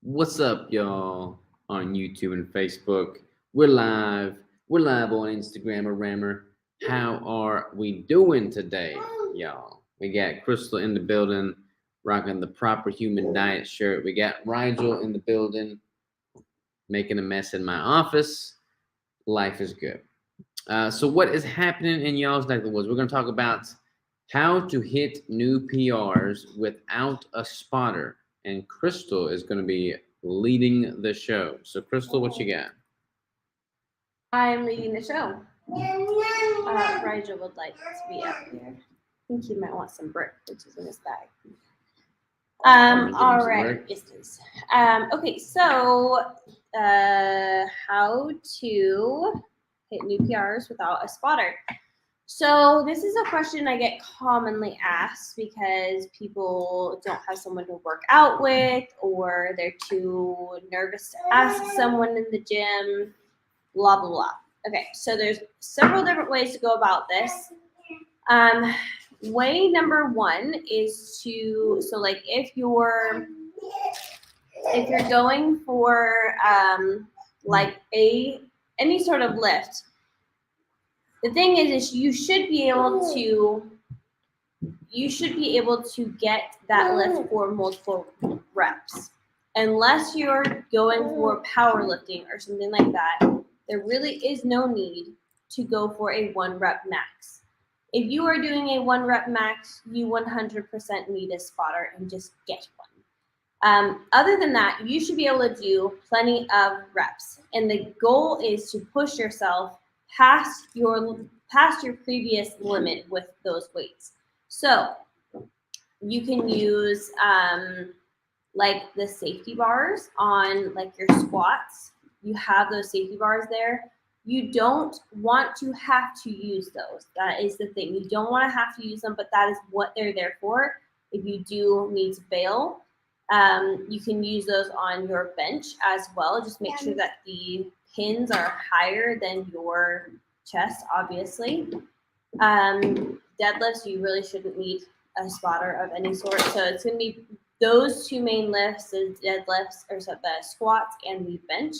What's up, y'all? On YouTube and Facebook, we're live. We're live on Instagram or Rammer. How are we doing today, y'all? We got Crystal in the building, rocking the proper human diet shirt. We got Rigel in the building, making a mess in my office. Life is good. So, what is happening in y'all's neck of the woods? We're going to talk about how to hit new PRs without a spotter. And Crystal is going to be leading the show. So, Crystal, what you got? I'm leading the show. Rigel would like to be up here. I think he might want some brick, which is in his bag. All right. Yes, please. Okay, so how to hit new PRs without a spotter. So this is a question I get commonly asked because people don't have someone to work out with, or they're too nervous to ask someone in the gym, blah, blah, blah. Okay, so there's several different ways to go about this. Way number one is like if you're going for like any sort of lift, the thing is you should be able to get that lift for multiple reps. Unless you're going for powerlifting or something like that, there really is no need to go for a 1 rep max. If you are doing a 1 rep max, you 100% need a spotter and just get one. Other than that, you should be able to do plenty of reps. And the goal is to push yourself past your previous limit with those weights. So you can use like the safety bars on like your squats. You have those safety bars there. You don't want to have to use those. That is the thing. You don't want to have to use them, but that is what they're there for. If you do need to bail, you can use those on your bench as well. Just make sure that the pins are higher than your chest, obviously. Deadlifts, you really shouldn't need a spotter of any sort. So it's going to be those two main lifts, the deadlifts, or so the squats and the bench.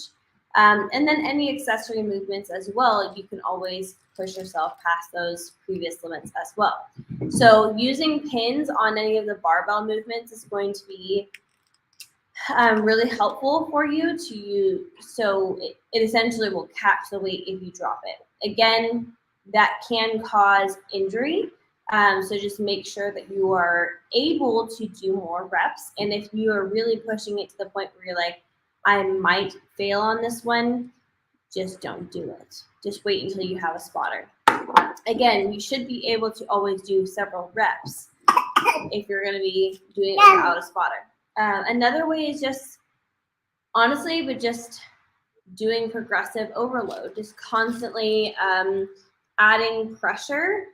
And then any accessory movements as well, you can always push yourself past those previous limits as well. So using pins on any of the barbell movements is going to be really helpful for you to use. So it essentially will catch the weight if you drop it. Again, that can cause injury. So just make sure that you are able to do more reps. And if you are really pushing it to the point where you're like, I might fail on this one, just don't do it. Just wait until you have a spotter. Again, you should be able to always do several reps if you're going to be doing it without a spotter. Another way is just, honestly, but just doing progressive overload, just constantly adding pressure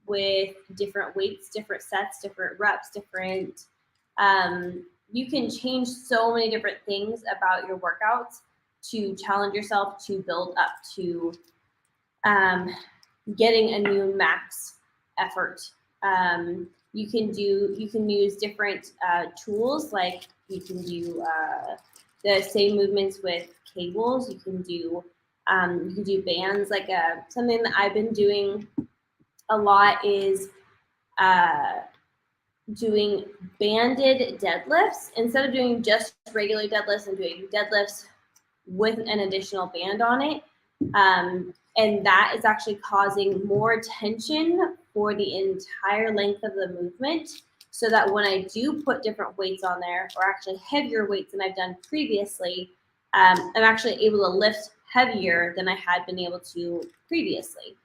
with different weights, different sets, different reps, different. You can change so many different things about your workouts to challenge yourself to build up to getting a new max effort. You can use different tools, like you can do the same movements with cables. You can do bands. Like something that I've been doing a lot is doing banded deadlifts. Instead of doing just regular deadlifts, and doing deadlifts with an additional band on it. And that is actually causing more tension for the entire length of the movement, so that when I do put different weights on there, or actually heavier weights than I've done previously, I'm actually able to lift heavier than I had been able to previously.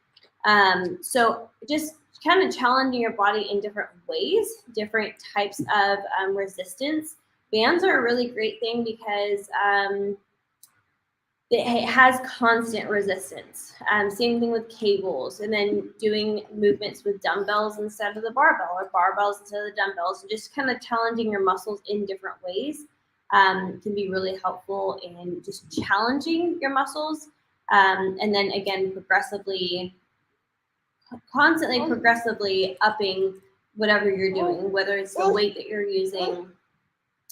So just kind of challenging your body in different ways, different types of resistance. Bands are a really great thing because it has constant resistance. Same thing with cables, and then doing movements with dumbbells instead of the barbell, or barbells instead of the dumbbells, and just kind of challenging your muscles in different ways can be really helpful in just challenging your muscles. And then again, constantly progressively upping whatever you're doing, whether it's the weight that you're using,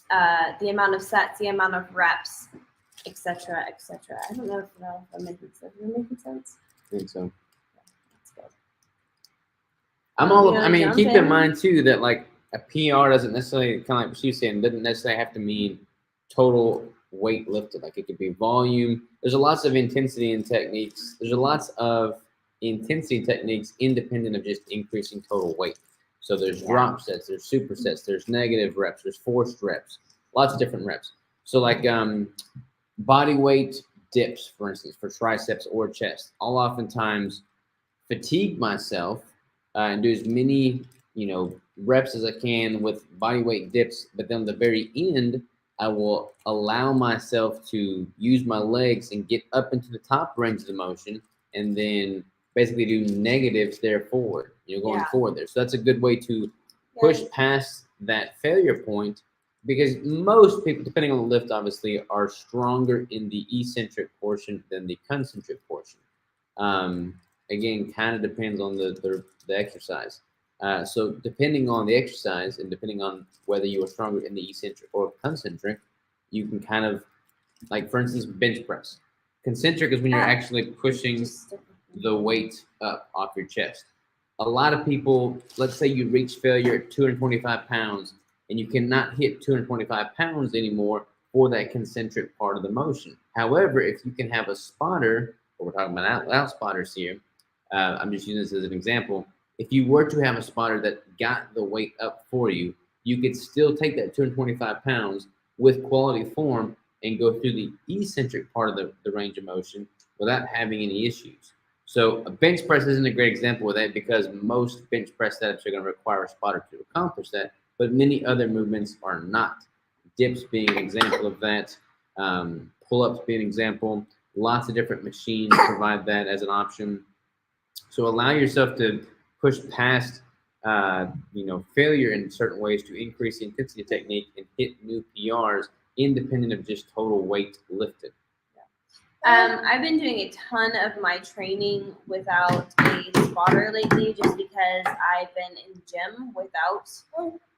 the amount of sets, the amount of reps, etc., etc. I don't know if I'm making sense. Am I making sense? I think so. That's good. I mean, keep in mind too that like a PR doesn't necessarily, kind of like she was saying, doesn't necessarily have to mean total weight lifted. Like it could be volume. There's a lots of intensity and techniques. There's a lots of intensity techniques independent of just increasing total weight. So there's drop sets, there's supersets, there's negative reps, there's forced reps, lots of different reps. So like body weight dips, for instance, for triceps or chest, I'll oftentimes fatigue myself and do as many reps as I can with body weight dips, but then at the very end I will allow myself to use my legs and get up into the top range of the motion, and then basically do negatives there forward, going forward there. So that's a good way to push past that failure point, because most people, depending on the lift, obviously, are stronger in the eccentric portion than the concentric portion. Again, kind of depends on the exercise. So depending on the exercise and depending on whether you are stronger in the eccentric or concentric, you can kind of, like for instance, bench press. Concentric is when you're actually pushing the weight up off your chest. A lot of people, let's say you reach failure at 225 pounds and you cannot hit 225 pounds anymore for that concentric part of the motion. However, if you can have a spotter, we're talking about out spotters here, I'm just using this as an example. If you were to have a spotter that got the weight up for you, you could still take that 225 pounds with quality form and go through the eccentric part of the range of motion without having any issues. So a bench press isn't a great example of that, because most bench press setups are going to require a spotter to accomplish that, but many other movements are not. Dips being an example of that, pull-ups being an example. Lots of different machines provide that as an option. So allow yourself to push past failure in certain ways to increase the intensity technique and hit new PRs independent of just total weight lifted. I've been doing a ton of my training without a spotter lately, just because I've been in gym without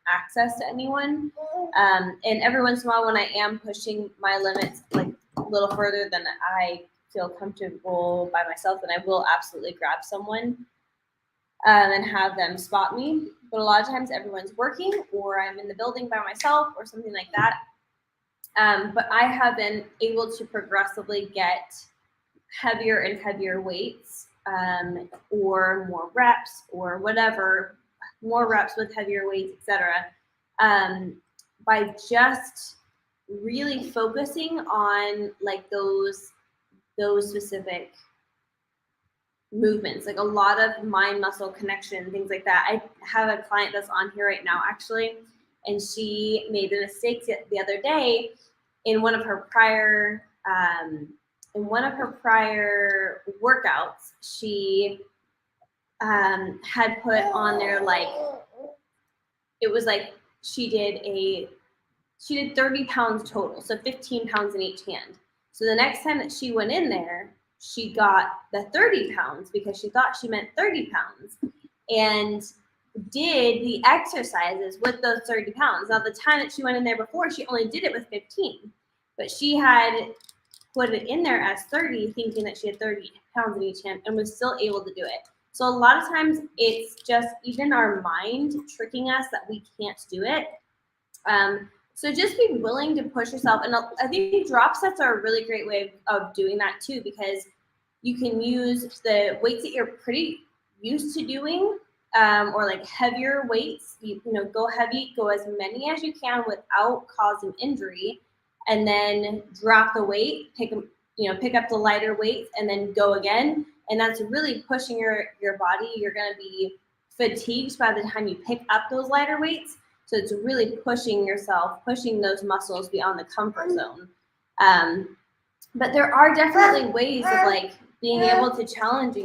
access to anyone. And every once in a while, when I am pushing my limits like a little further than I feel comfortable by myself, then I will absolutely grab someone and have them spot me. But a lot of times everyone's working, or I'm in the building by myself or something like that. But I have been able to progressively get heavier and heavier weights, or more reps or whatever, more reps with heavier weights, etc. By just really focusing on like those specific movements, like a lot of mind muscle connection, things like that. I have a client that's on here right now actually, and she made a mistake the other day in one of her prior workouts. She had put on there, like, it was like she did 30 pounds total, so 15 pounds in each hand. So the next time that she went in there, she got the 30 pounds because she thought she meant 30 pounds and did the exercises with those 30 pounds. Now, the time that she went in there before, she only did it with 15, but she had put it in there as 30, thinking that she had 30 pounds in each hand, and was still able to do it. So a lot of times it's just even our mind tricking us that we can't do it. So just be willing to push yourself. And I think drop sets are a really great way of doing that too, because you can use the weights that you're pretty used to doing, or like heavier weights. You go heavy, go as many as you can without causing injury, and then drop the weight, pick up the lighter weights, and then go again. And that's really pushing your body. You're going to be fatigued by the time you pick up those lighter weights. So it's really pushing yourself, pushing those muscles beyond the comfort zone. But there are definitely ways of like being able to challenge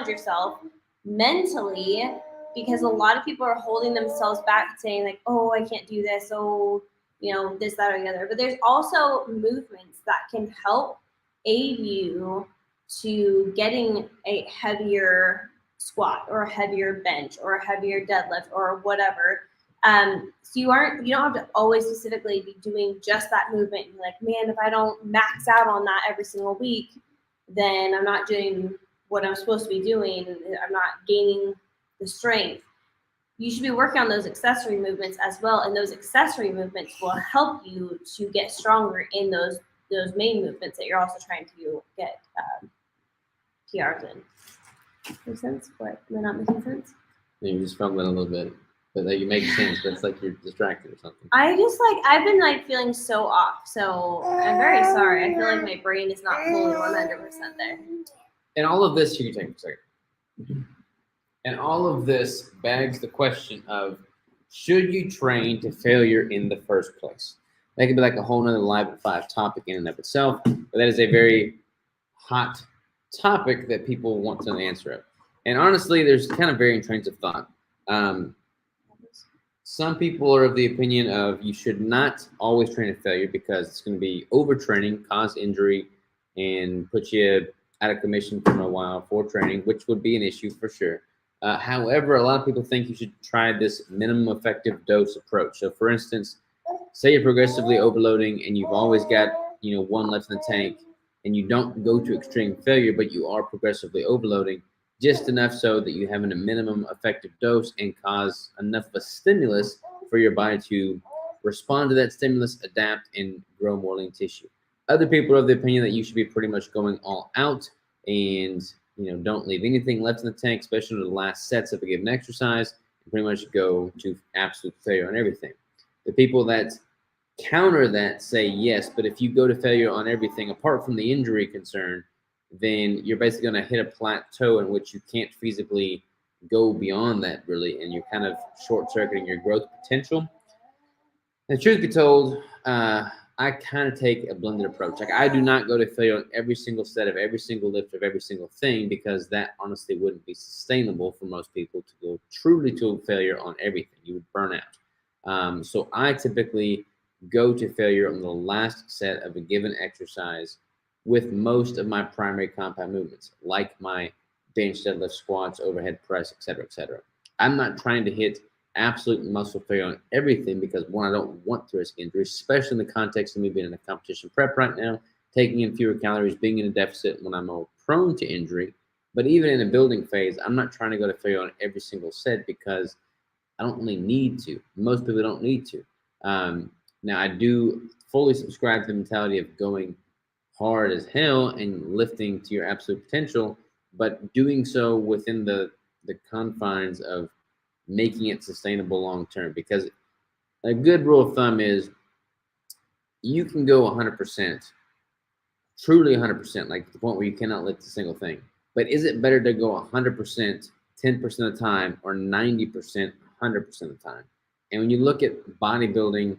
yourself mentally, because a lot of people are holding themselves back, saying like, oh, I can't do this. Oh, this, that, or the other. But there's also movements that can help aid you to getting a heavier squat or a heavier bench or a heavier deadlift or whatever. So you don't have to always specifically be doing just that movement. You're like, man, if I don't max out on that every single week, then I'm not doing what I'm supposed to be doing. I'm not gaining the strength. You should be working on those accessory movements as well, and those accessory movements will help you to get stronger in those main movements that you're also trying to get PRs in. Makes sense? What? Am I not making sense? You just felt that a little bit, but like, you make sense. But it's like you're distracted or something. I've been feeling so off. So I'm very sorry. I feel like my brain is not fully 100% there. And all of this, you can take a second. And all of this begs the question of, should you train to failure in the first place? That could be like a whole nother Live at 5 topic in and of itself, but that is a very hot topic that people want to answer it. And honestly, there's kind of varying trains of thought. Some people are of the opinion of you should not always train to failure because it's going to be overtraining, cause injury, and put you out of commission for a while for training, which would be an issue for sure. However, a lot of people think you should try this minimum effective dose approach. So, for instance, say you're progressively overloading and you've always got one left in the tank, and you don't go to extreme failure, but you are progressively overloading just enough so that you have a minimum effective dose and cause enough of a stimulus for your body to respond to that stimulus, adapt, and grow more lean tissue. Other people are of the opinion that you should be pretty much going all out and don't leave anything left in the tank, especially in the last sets of a given exercise, and pretty much go to absolute failure on everything. The people that counter that say yes, but if you go to failure on everything apart from the injury concern, then you're basically going to hit a plateau in which you can't feasibly go beyond that really, and you're kind of short-circuiting your growth potential. And truth be told, I kind of take a blended approach. Like, I do not go to failure on every single set of every single lift of every single thing, because that honestly wouldn't be sustainable for most people to go truly to failure on everything. You would burn out. So I typically go to failure on the last set of a given exercise with most of my primary compound movements, like my bench, deadlift, squats, overhead press, etc., etc. I'm not trying to hit absolute muscle failure on everything because, one, I don't want to risk injury, especially in the context of me being in a competition prep right now, taking in fewer calories, being in a deficit when I'm more prone to injury. But even in a building phase, I'm not trying to go to failure on every single set because I don't really need to. Most people don't need to. Now, I do fully subscribe to the mentality of going hard as hell and lifting to your absolute potential, but doing so within the confines of making it sustainable long term. Because a good rule of thumb is you can go 100%, truly 100%, like to the point where you cannot lift a single thing. But is it better to go 100%, 10% of the time, or 90%, 100% of the time? And when you look at bodybuilding,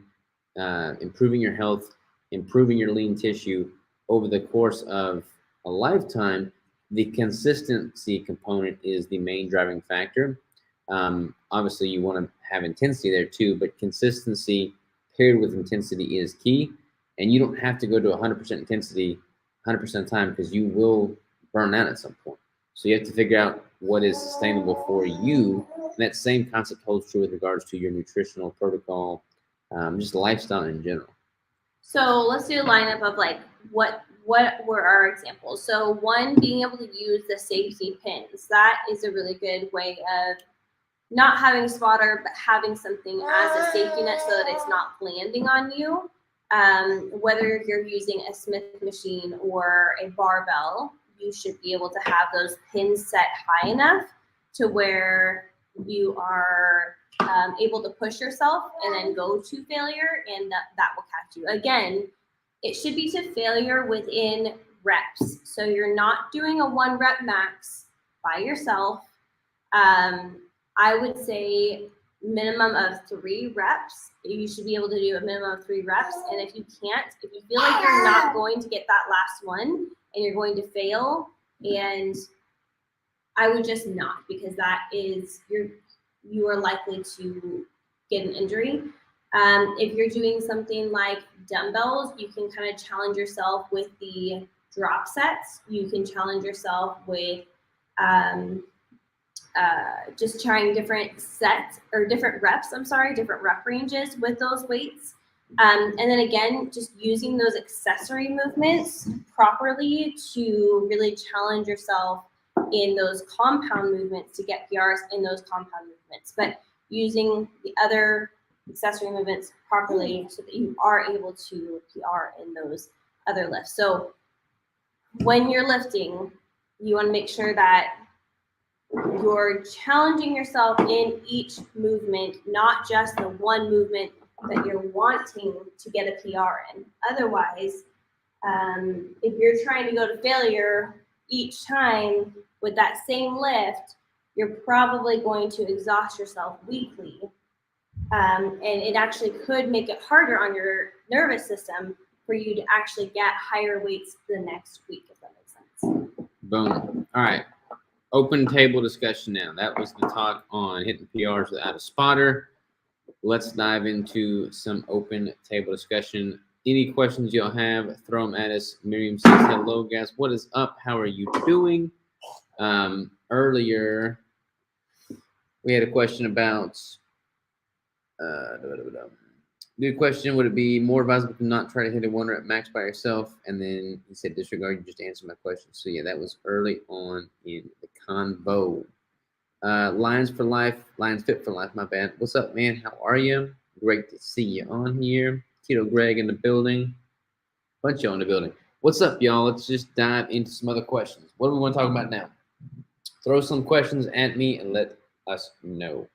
improving your health, improving your lean tissue over the course of a lifetime, the consistency component is the main driving factor. Obviously, you want to have intensity there too, but consistency paired with intensity is key. And you don't have to go to 100% intensity 100% of the time, because you will burn out at some point. So you have to figure out what is sustainable for you. And that same concept holds true with regards to your nutritional protocol, just lifestyle in general. So let's do a lineup of what were our examples. So one, being able to use the safety pins. That is a really good way of not having a spotter, but having something as a safety net so that it's not landing on you. Whether you're using a Smith machine or a barbell, you should be able to have those pins set high enough to where you are able to push yourself and then go to failure, and that will catch you. Again, it should be to failure within reps. So you're not doing a 1 rep max by yourself. I would say minimum of 3 reps. You should be able to do a minimum of 3 reps. And if you can't, if you feel like you're not going to get that last one and you're going to fail, and I would just not, because that is you are likely to get an injury. If you're doing something like dumbbells, you can kind of challenge yourself with the drop sets. You can challenge yourself with just trying different sets or different reps. Different rep ranges with those weights. And then again, just using those accessory movements properly to really challenge yourself in those compound movements to get PRs in those compound movements, but using the other accessory movements properly so that you are able to PR in those other lifts. So when you're lifting, you want to make sure that you're challenging yourself in each movement, not just the one movement that you're wanting to get a PR in. Otherwise, if you're trying to go to failure each time with that same lift, you're probably going to exhaust yourself weakly. And it actually could make it harder on your nervous system for you to actually get higher weights the next week, if that makes sense. Boom. All right. Open table discussion now. That was the talk on hitting PRs without a spotter. Let's dive into some open table discussion. Any questions y'all have, throw them at us. Miriam says, hello, guys. What is up? How are you doing? Earlier, we had a question about new question, would it be more advisable to not try to hit a 1 rep max by yourself? And then he said, disregard, you just answered my question. So yeah, that was early on in the convo. Lions for Life, Lions Fit for Life, my bad. What's up, man? How are you? Great to see you on here. Keto Greg in the building. Bunch of y'all in the building. What's up, y'all? Let's just dive into some other questions. What do we want to talk about now? Throw some questions at me and let us know.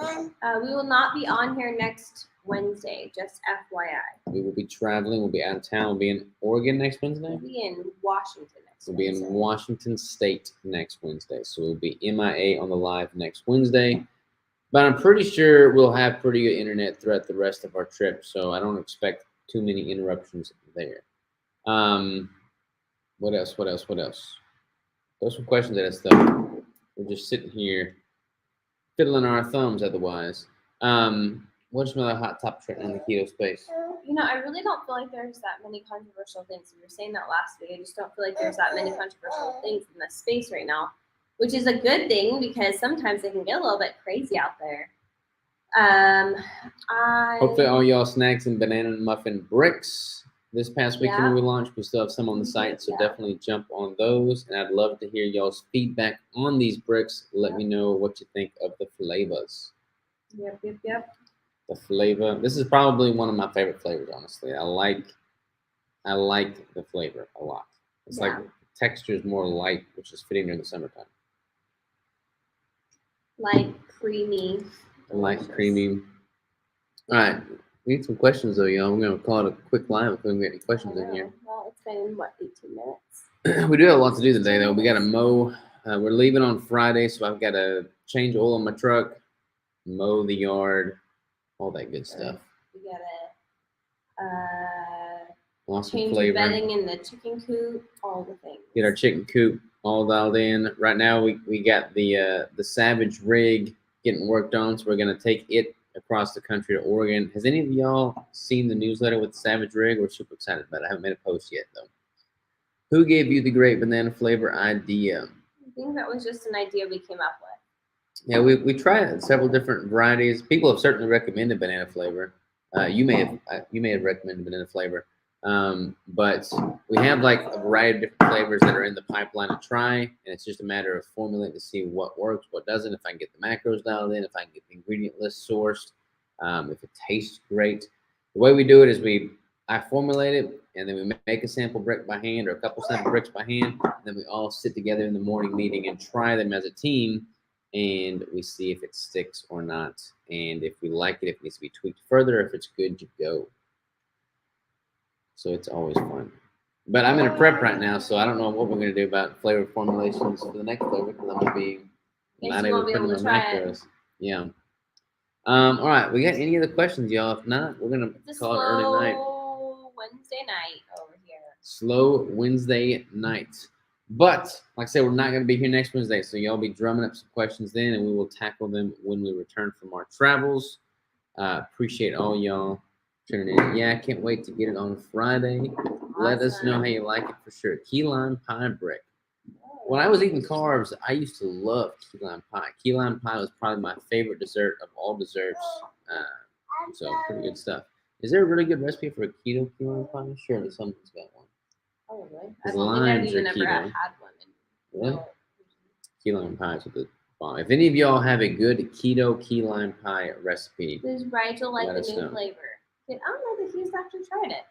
We will not be on here next Wednesday, just FYI. We will be traveling. We'll be out of town. We'll be in Oregon next Wednesday. We'll be in Washington next We'll be Wednesday. in Washington State next Wednesday. So we'll be MIA on the live next Wednesday. But I'm pretty sure we'll have pretty good internet throughout the rest of our trip. So I don't expect too many interruptions there. What else? Throw some questions at us, though. We're just sitting here fiddling our thumbs otherwise. What's another hot topic right now in the keto space? I really don't feel like there's that many controversial things. We were saying that last week. I just don't feel like there's that many controversial things in this space right now, which is a good thing because sometimes they can get a little bit crazy out there. Hopefully all y'all snacks and banana and muffin bricks this past weekend when we launched. We still have some on the site, so definitely jump on those. And I'd love to hear y'all's feedback on these bricks. Let me know what you think of the flavors. Yep. The flavor. This is probably one of my favorite flavors, honestly. I like the flavor a lot. It's like the texture is more light, which is fitting during the summertime. Light, creamy. Light, creamy. All right. We need some questions, though, y'all. We're going to call it a quick live if we don't get any questions in here. Well, it's been, 18 minutes? We do have a lot to do today, though. We got to mow. We're leaving on Friday, so I've got to change oil on my truck, mow the yard, all that good stuff. We gotta Change the bedding in the chicken coop, all the things. Get our chicken coop all dialed in. Right now, we got the Savage rig getting worked on, so we're gonna take it across the country to Oregon. Has any of y'all seen the newsletter with the Savage rig? We're super excited about it. I haven't made a post yet, though. Who gave you the great banana flavor idea? I think that was just an idea we came up with. Yeah, we tried several different varieties. People have certainly recommended banana flavor. You may have recommended banana flavor, but we have like a variety of different flavors that are in the pipeline to try, and it's just a matter of formulating to see what works, what doesn't. If I can get the macros dialed in, if I can get the ingredient list sourced, if it tastes great. The way we do it is I formulate it, and then we make a sample brick by hand or a couple sample bricks by hand, and then we all sit together in the morning meeting and try them as a team. And we see if it sticks or not. And if we like it, if it needs to be tweaked further, if it's good to go. So it's always fun. But I'm in a prep right now, so I don't know what we're going to do about flavor formulations for the next flavor because I'm going to be not able to put in my macros. Yeah. All right. We got any other questions, y'all? If not, we're going to call it early night. Slow Wednesday night over here. Slow Wednesday night. But, like I said, we're not going to be here next Wednesday, so y'all be drumming up some questions then, and we will tackle them when we return from our travels. Appreciate all y'all tuning in. Yeah, I can't wait to get it on Friday. Awesome. Let us know how you like it for sure. Key lime pie brick. When I was eating carbs, I used to love key lime pie. Key lime pie was probably my favorite dessert of all desserts. So pretty good stuff. Is there a really good recipe for a keto key lime pie? Surely someone's got one. Probably. I Because don't think I've limes even are ever keto. had one. Really? Key lime pies with the bomb. If any of y'all have a good keto key lime pie recipe, Does Rigel like Let the us new know. flavor? I don't know that he's actually tried it.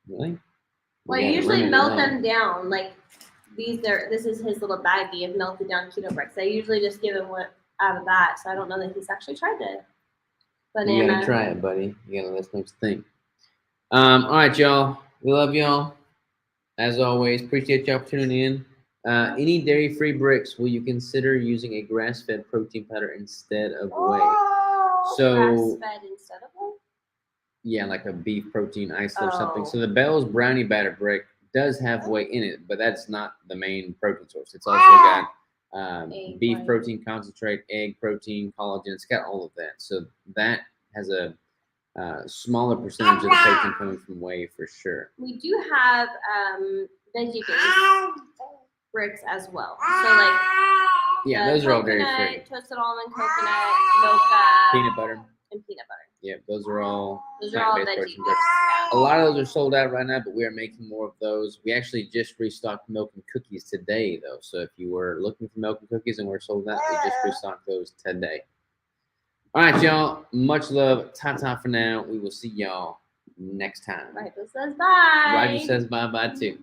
really? Well, I We gotta usually limit it melt up. them down. Like this is his little baggie of melted down keto bricks. I usually just give him what out of that. So I don't know that he's actually tried it. You gotta Banana. try it, buddy. You gotta let us know what you think. All right, y'all. We love y'all. As always, appreciate y'all for tuning in. Any dairy-free bricks, will you consider using a grass-fed protein powder instead of whey? So, Grass-fed instead of whey? yeah, like a beef protein isolate or something. Oh. So the Bell's brownie batter brick does have whey in it, but that's not the main protein source. It's also got Egg beef white. protein concentrate, egg protein, collagen. It's got all of that. So that has a smaller percentage of the protein coming from whey for sure. We do have veggie-based bricks as well. So like Yeah, those are all dairy coconut, free. toasted almond, coconut, mocha, Peanut butter. and peanut butter. Yeah, those are all Those are all plant-based veggie protein bricks. bricks. A lot of those are sold out right now, but we are making more of those. We actually just restocked milk and cookies today, though. So if you were looking for milk and cookies and we're sold out, we just restocked those today. All right, y'all. Much love. Ta-ta for now. We will see y'all next time. Rigel says bye. Roger says bye-bye, too.